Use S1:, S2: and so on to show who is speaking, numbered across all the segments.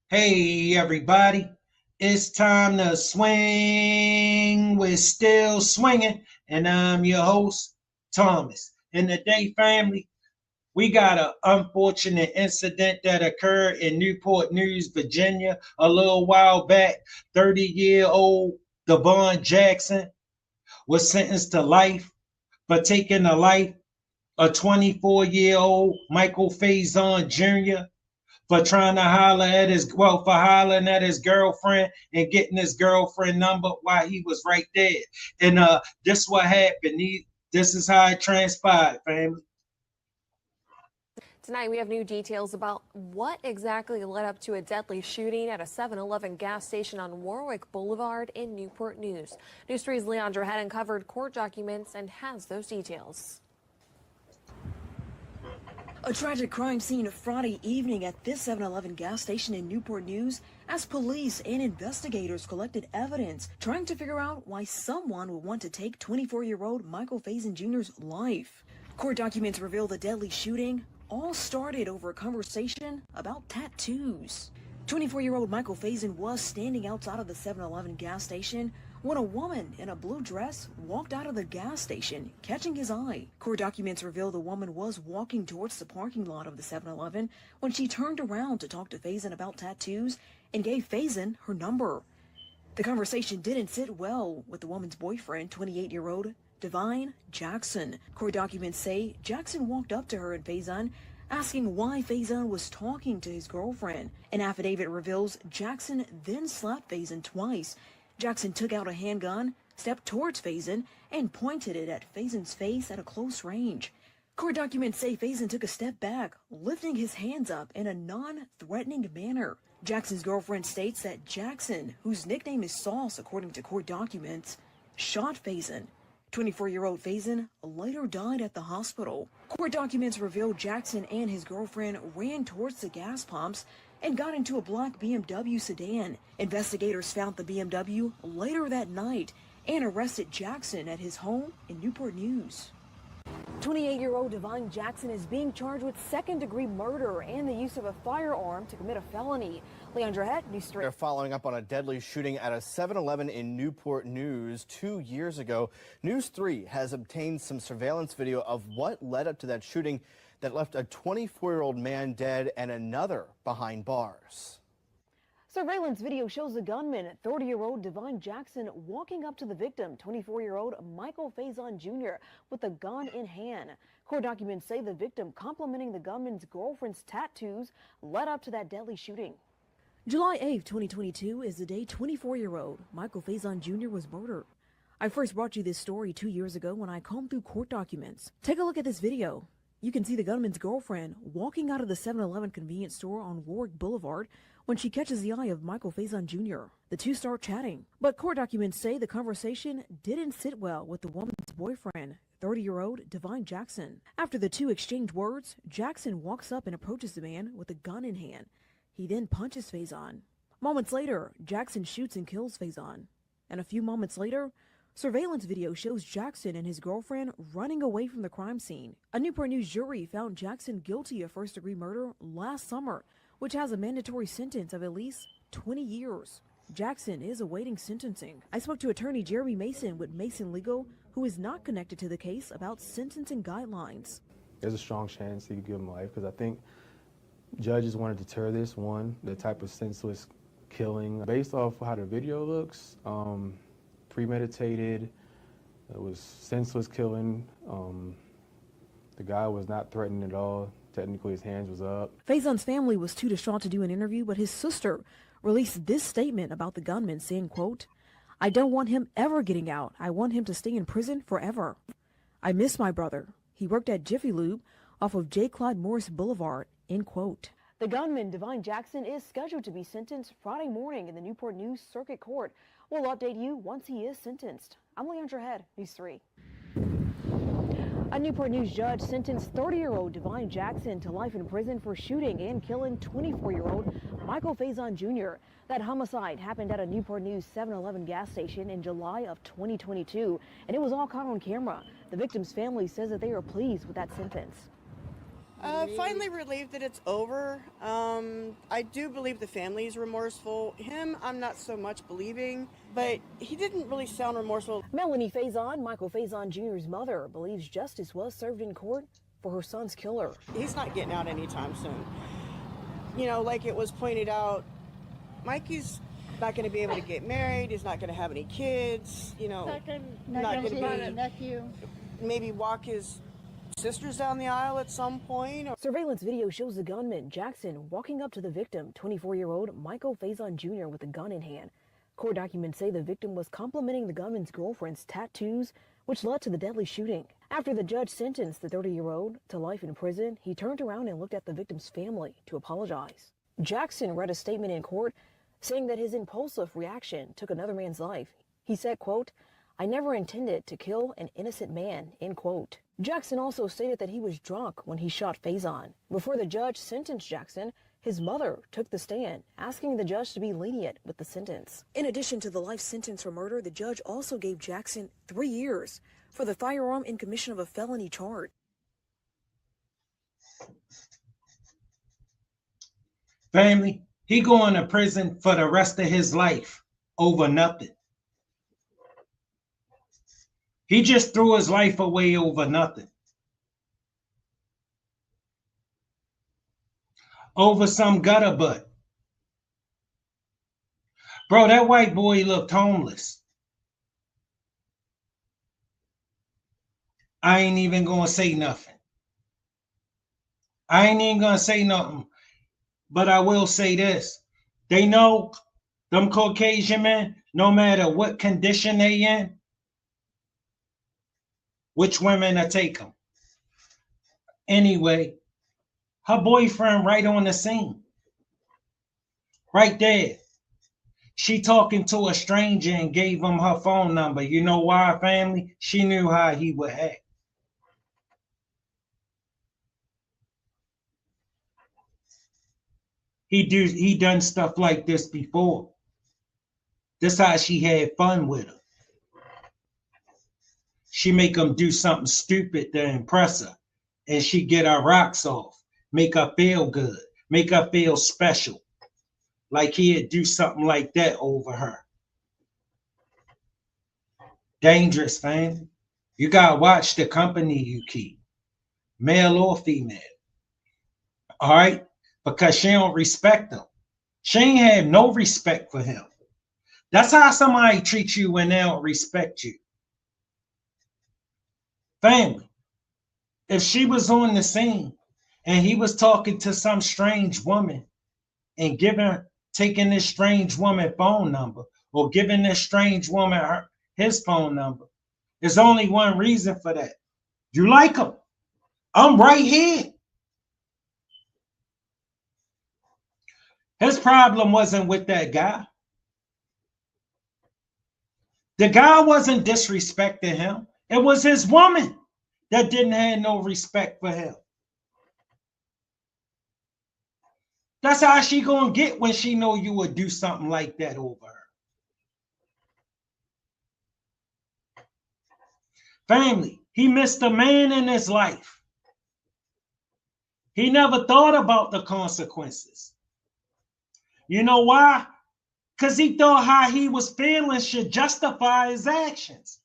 S1: Hey everybody, it's time to swing. We're still swinging, and I'm your host, Thomas. And today, family, we got an unfortunate incident that occurred in Newport News, Virginia, a little while back. 30-year-old Davon Jackson was sentenced to life for taking the life of 24-year-old Michael Faison Jr. for trying to holler at for hollering at his girlfriend and getting his girlfriend number while he was right there. And this what happened. This is how it transpired, family.
S2: Tonight, we have new details about what exactly led up to a deadly shooting at a 7-Eleven gas station on Warwick Boulevard in Newport News. News 3's Leandra had uncovered court documents and has those details.
S3: A tragic crime scene Friday evening at this 7-Eleven gas station in Newport News as police and investigators collected evidence trying to figure out why someone would want to take 24-year-old Michael Faison Jr.'s life. Court documents reveal the deadly shooting all started over a conversation about tattoos. 24-year-old Michael Faison was standing outside of the 7-Eleven gas station when a woman in a blue dress walked out of the gas station, catching his eye. Court documents reveal the woman was walking towards the parking lot of the 7-Eleven when she turned around to talk to Faison about tattoos and gave Faison her number. The conversation didn't sit well with the woman's boyfriend, 28-year-old Davon Jackson. Court documents say Jackson walked up to her and Faison, asking why Faison was talking to his girlfriend. An affidavit reveals Jackson then slapped Faison twice. Jackson took out a handgun, stepped towards Faison, and pointed it at Faison's face at a close range. Court documents say Faison took a step back, lifting his hands up in a non-threatening manner. Jackson's girlfriend states that Jackson, whose nickname is Sauce according to court documents, shot Faison. 24-year-old Faison later died at the hospital. Court documents reveal Jackson and his girlfriend ran towards the gas pumps and got into a black BMW sedan. Investigators found the BMW later that night and arrested Jackson at his home in Newport News. 28-year-old Davon Jackson is being charged with second-degree murder and the use of a firearm to commit a felony. Leandra Het, News 3.
S4: They're following up on a deadly shooting at a 7-Eleven in Newport News 2 years ago. News 3 has obtained some surveillance video of what led up to that shooting that left a 24-year-old man dead and another behind bars.
S3: Surveillance video shows the gunman, 30-year-old Davon Jackson, walking up to the victim, 24-year-old Michael Faison Jr., with a gun in hand. Court documents say the victim, complimenting the gunman's girlfriend's tattoos, led up to that deadly shooting. July 8, 2022 is the day 24-year-old Michael Faison Jr. was murdered. I first brought you this story 2 years ago when I combed through court documents. Take a look at this video. You can see the gunman's girlfriend walking out of the 7-Eleven convenience store on Warwick Boulevard when she catches the eye of Michael Faison Jr. The two start chatting, but court documents say the conversation didn't sit well with the woman's boyfriend, 30-year-old Davon Jackson. After the two exchange words, Jackson walks up and approaches the man with a gun in hand. He then punches Faison. Moments later, Jackson shoots and kills Faison. And a few moments later, surveillance video shows Jackson and his girlfriend running away from the crime scene. A Newport News jury found Jackson guilty of first-degree murder last summer, which has a mandatory sentence of at least 20 years. Jackson is awaiting sentencing. I spoke to attorney Jeremy Mason with Mason Legal, who is not connected to the case, about sentencing guidelines.
S5: There's a strong chance you could give him life because I think judges want to deter this, one, the type of senseless killing. Based off how the video looks, premeditated, it was senseless killing. The guy was not threatened at all. Technically, his hands was up.
S3: Faison's family was too distraught to do an interview, but his sister released this statement about the gunman, saying, quote, "I don't want him ever getting out. I want him to stay in prison forever. I miss my brother. He worked at Jiffy Lube off of J. Clyde Morris Boulevard," end quote. The gunman, Davon Jackson, is scheduled to be sentenced Friday morning in the Newport News Circuit Court. We'll update you once he is sentenced. I'm Leandra Het, News 3. A Newport News judge sentenced 30-year-old Davon Jackson to life in prison for shooting and killing 24-year-old Michael Faison Jr. That homicide happened at a Newport News 7-Eleven gas station in July of 2022, and it was all caught on camera. The victim's family says that they are pleased with that sentence.
S6: Finally relieved that it's over. I I do believe the family is remorseful. Him, I'm not so much believing, but he didn't really sound remorseful.
S3: Melanie Faison, Michael Faison Jr.'s mother, believes justice was served in court for her son's killer.
S6: He's not getting out anytime soon. You know, like it was pointed out, Mikey's not going to be able to get married. He's not going to have any kids. You know, not going to be a nephew. Maybe walk his sisters down the aisle at some point.
S3: Surveillance video shows the gunman, Jackson, walking up to the victim, 24-year-old Michael Faison Jr., with a gun in hand. Court documents say the victim was complimenting the gunman's girlfriend's tattoos, which led to the deadly shooting. After the judge sentenced the 30-year-old to life in prison, he turned around and looked at the victim's family to apologize. Jackson read a statement in court saying that his impulsive reaction took another man's life. He said, quote, "I never intended to kill an innocent man," end quote. Jackson also stated that he was drunk when he shot Faison. Before the judge sentenced Jackson, his mother took the stand, asking the judge to be lenient with the sentence. In addition to the life sentence for murder, the judge also gave Jackson 3 years for the firearm in commission of a felony charge.
S1: Family, he going to prison for the rest of his life over nothing. He just threw his life away over nothing. Over some gutter butt. Bro, that white boy looked homeless. I ain't even gonna say nothing. I ain't even gonna say nothing. But I will say this. They know them Caucasian men, no matter what condition they in, which women to take them. Anyway, her boyfriend right on the scene. Right there. She talking to a stranger and gave him her phone number. You know why, family? She knew how he would act. He done stuff like this before. This how she had fun with him. She make him do something stupid to impress her, and she get her rocks off, make her feel good, make her feel special, like he'd do something like that over her. Dangerous, fam. You gotta watch the company you keep, male or female. All right? Because she don't respect him. She ain't have no respect for him. That's how somebody treats you when they don't respect you. Family, if she was on the scene and he was talking to some strange woman and taking this strange woman phone number or giving this strange woman his phone number, there's only one reason for that. You like him. I'm right here. His problem wasn't with that guy. The guy wasn't disrespecting him. It was his woman that didn't have no respect for him. That's how she gonna get when she know you would do something like that over her. Family, he missed a man in his life. He never thought about the consequences. You know why? Because he thought how he was feeling should justify his actions.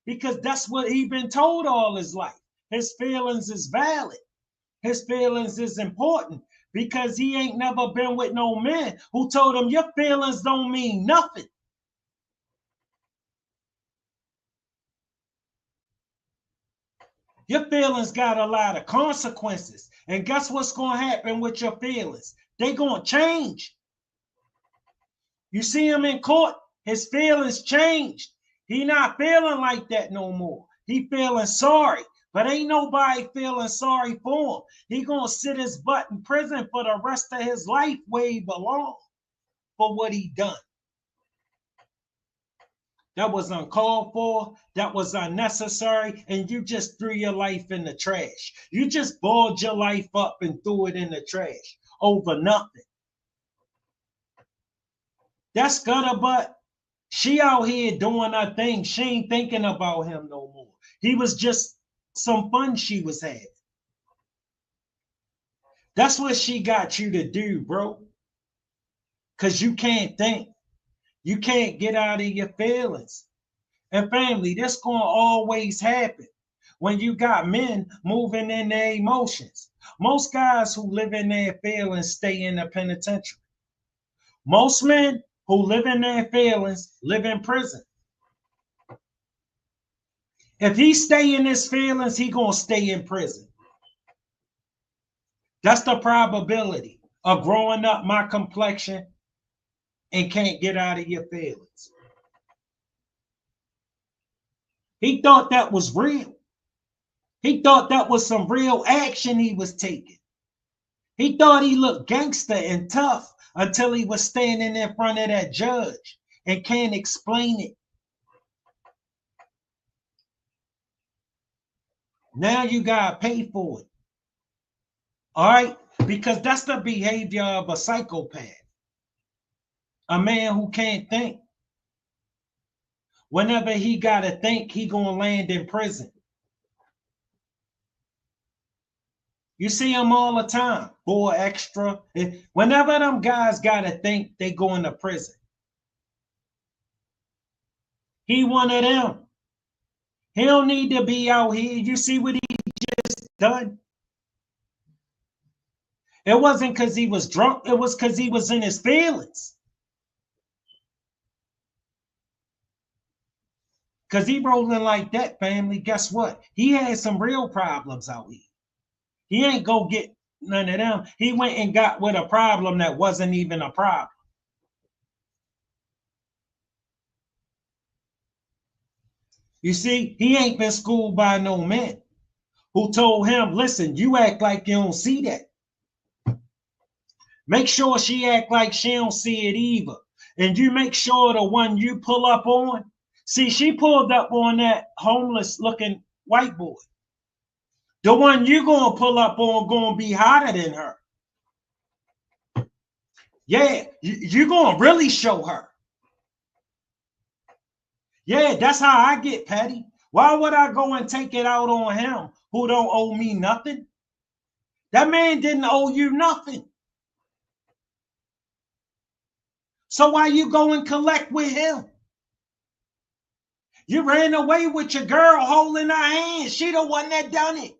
S1: Because that's what he been told all his life. His feelings is valid. His feelings is important. Because he ain't never been with no man who told him your feelings don't mean nothing. Your feelings got a lot of consequences. And guess what's going to happen with your feelings? They going to change. You see him in court, his feelings changed. He not feeling like that no more. He feeling sorry, but ain't nobody feeling sorry for him. He gonna sit his butt in prison for the rest of his life where he belong for what he done. That was uncalled for, that was unnecessary, and you just threw your life in the trash. You just balled your life up and threw it in the trash over nothing. That's gutterbutt. She out here doing her thing. She ain't thinking about him no more. He was just some fun she was having. That's what she got you to do, bro. because you can't think. You can't get out of your feelings. And family, this gonna always happen when you got men moving in their emotions. Most guys who live in their feelings stay in the penitentiary. Most men who live in their feelings live in prison. If he stay in his feelings, he gonna stay in prison. That's the probability of growing up my complexion and can't get out of your feelings. He thought that was real. He thought that was some real action he was taking. He thought he looked gangster and tough until he was standing in front of that judge and can't explain it. Now you gotta pay for it. All right? Because that's the behavior of a psychopath. A man who can't think. Whenever he gotta think, he gonna land in prison. You see him all the time. Boy, extra. Whenever them guys gotta think, they go into prison. He one of them. He don't need to be out here. You see what he just done? It wasn't because he was drunk. It was because he was in his feelings. Because he rolling like that, family. Guess what? He had some real problems out here. He ain't go get none of them. He went and got with a problem that wasn't even a problem. You see, he ain't been schooled by no man who told him, listen, you act like you don't see that. Make sure she act like she don't see it either. And you make sure the one you pull up on, see, she pulled up on that homeless looking white boy. The one you gonna pull up on gonna be hotter than her. Yeah, you gonna really show her. Yeah, that's how I get petty. Why would I go and take it out on him who don't owe me nothing? That man didn't owe you nothing. So why you go and collect with him? You ran away with your girl holding her hand. She the one that done it.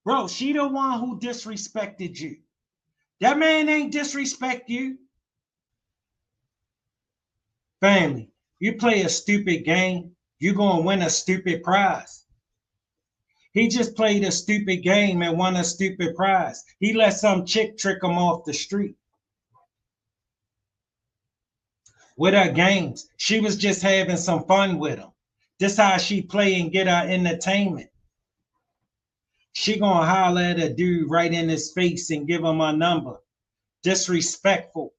S1: Bro, she the one who disrespected you. That man ain't disrespect you. Family, you play a stupid game, you're going to win a stupid prize. He just played a stupid game and won a stupid prize. He let some chick trick him off the street with her games. She was just having some fun with him. This how she play and get her entertainment. She gonna holler at a dude right in his face and give him a number. Disrespectful.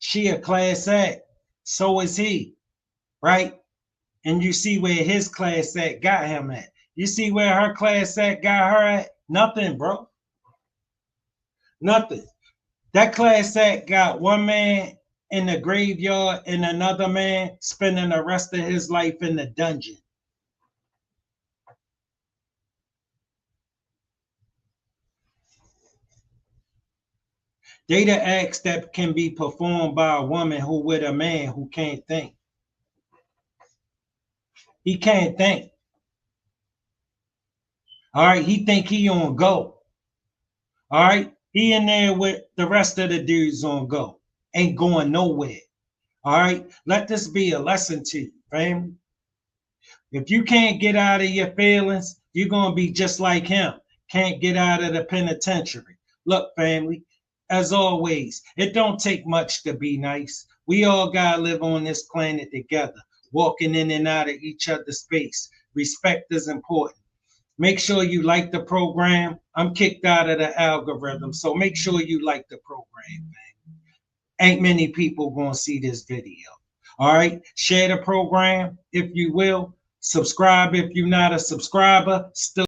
S1: She a class act. So is he, right? And you see where his class act got him at. You see where her class act got her at? Nothing, bro. Nothing. That class act got one man in the graveyard and another man spending the rest of his life in the dungeon. They the acts that can be performed by a woman who with a man who can't think. He can't think. All right, he think he on go. All right, he in there with the rest of the dudes on go. Ain't going nowhere. All right, let this be a lesson to you, family. If you can't get out of your feelings, you're going to be just like him. Can't get out of the penitentiary. Look, family, as always, it don't take much to be nice. We all got to live on this planet together, walking in and out of each other's space. Respect is important. Make sure you like the program. I'm kicked out of the algorithm, so make sure you like the program, man. Ain't many people going to see this video. All right, share the program if you will. Subscribe if you're not a subscriber. Still